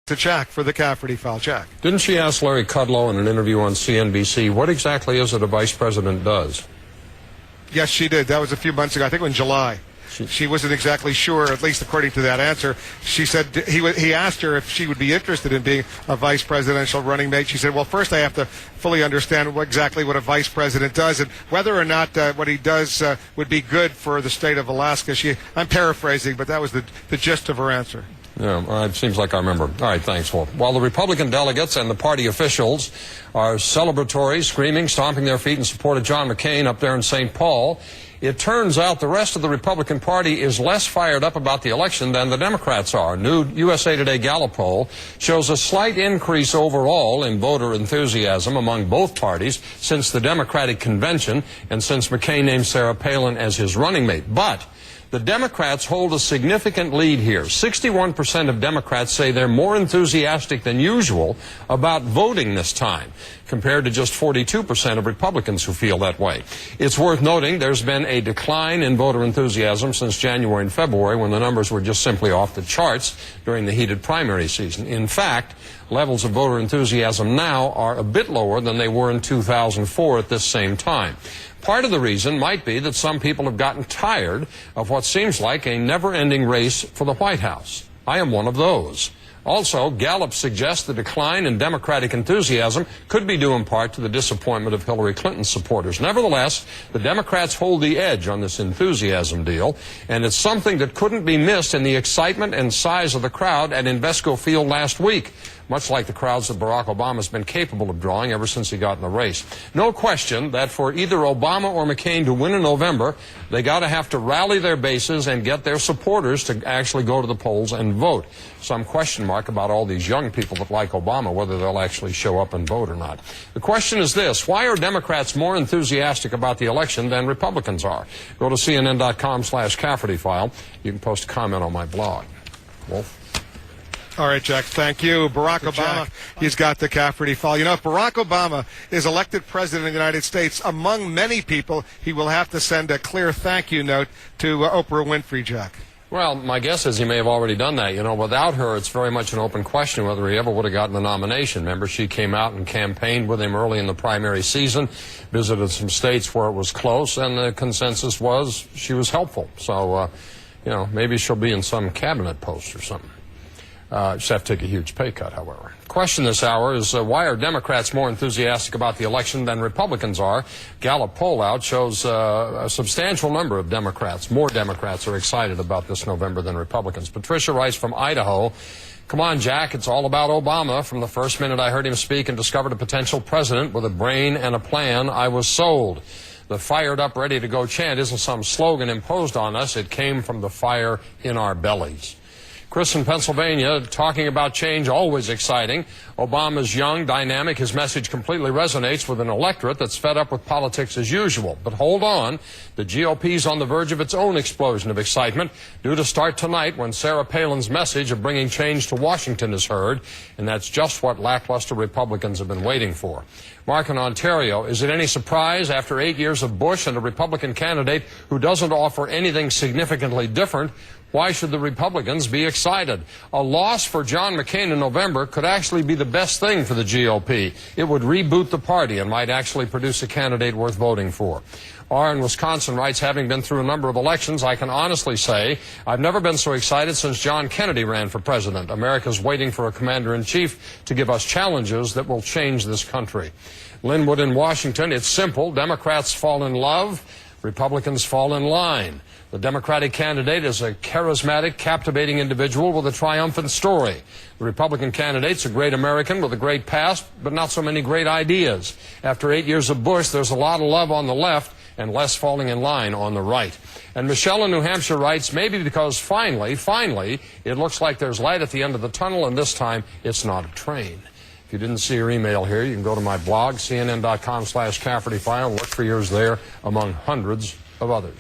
To Jack for the Cafferty file. Jack. Didn't she ask Larry Kudlow in an interview on CNBC, what exactly is it a vice president does? Yes, she did. That was a few months ago. I think in July. She wasn't exactly sure, at least according to that answer. She said he asked her if she would be interested in being a vice presidential running mate. She said, well, first I have to fully understand exactly what a vice president does and whether or not what he does would be good for the state of Alaska. I'm paraphrasing, but that was the gist of her answer. Yeah, it seems like I remember. All right, thanks, Wolf. While the Republican delegates and the party officials are celebratory, screaming, stomping their feet in support of John McCain up there in St. Paul, it turns out the rest of the Republican Party is less fired up about the election than the Democrats are. A new USA Today Gallup poll shows a slight increase overall in voter enthusiasm among both parties since the Democratic convention and since McCain named Sarah Palin as his running mate. But the Democrats hold a significant lead here. 61% of Democrats say they're more enthusiastic than usual about voting this time, compared to just 42% of Republicans who feel that way. It's worth noting there's been a decline in voter enthusiasm since January and February, when the numbers were just simply off the charts during the heated primary season. In fact, levels of voter enthusiasm now are a bit lower than they were in 2004 at this same time. Part of the reason might be that some people have gotten tired of what seems like a never-ending race for the White House. I am one of those. Also, Gallup suggests the decline in Democratic enthusiasm could be due in part to the disappointment of Hillary Clinton's supporters. Nevertheless, the Democrats hold the edge on this enthusiasm deal, and it's something that couldn't be missed in the excitement and size of the crowd at Invesco Field last week, much like the crowds that Barack Obama has been capable of drawing ever since he got in the race. No question that for either Obama or McCain to win in November, they have to rally their bases and get their supporters to actually go to the polls and vote. Some question mark about all these young people that like Obama, whether they'll actually show up and vote or not. The question is this: why are Democrats more enthusiastic about the election than Republicans are? Go to CNN.com/Cafferty file. You can post a comment on my blog. Wolf? All right, Jack, thank you. Barack Obama, he's got the Cafferty file. You know, if Barack Obama is elected president of the United States, among many people, he will have to send a clear thank you note to Oprah Winfrey, Jack. Well, my guess is he may have already done that. You know, without her, it's very much an open question whether he ever would have gotten the nomination. Remember, she came out and campaigned with him early in the primary season, visited some states where it was close, and the consensus was she was helpful. So, you know, maybe she'll be in some cabinet post or something. Just have to take a huge pay cut, however. The question this hour is why are Democrats more enthusiastic about the election than Republicans are? Gallup poll out shows a substantial number of Democrats, more Democrats, are excited about this November than Republicans. Patricia writes from Idaho, "Come on, Jack, it's all about Obama. From the first minute I heard him speak and discovered a potential president with a brain and a plan, I was sold. The fired up, ready to go chant isn't some slogan imposed on us. It came from the fire in our bellies." Chris in Pennsylvania, talking about change, always exciting. Obama's young, dynamic. His message completely resonates with an electorate that's fed up with politics as usual. But hold on, the GOP's on the verge of its own explosion of excitement, due to start tonight when Sarah Palin's message of bringing change to Washington is heard, and that's just what lackluster Republicans have been waiting for. Mark in Ontario, is it any surprise after 8 years of Bush and a Republican candidate who doesn't offer anything significantly different, why should the Republicans be excited? A loss for John McCain in November could actually be the best thing for the GOP. It would reboot the party and might actually produce a candidate worth voting for. R in Wisconsin writes, having been through a number of elections, I can honestly say I've never been so excited since John Kennedy ran for president. America's waiting for a commander-in-chief to give us challenges that will change this country. Linwood in Washington, it's simple. Democrats fall in love, Republicans fall in line. The Democratic candidate is a charismatic, captivating individual with a triumphant story. The Republican candidate's a great American with a great past, but not so many great ideas. After 8 years of Bush, there's a lot of love on the left and less falling in line on the right. And Michelle in New Hampshire writes, maybe because finally, it looks like there's light at the end of the tunnel, and this time it's not a train. If you didn't see your email here, you can go to my blog, CNN.com/Cafferty file, look for yours there among hundreds of others.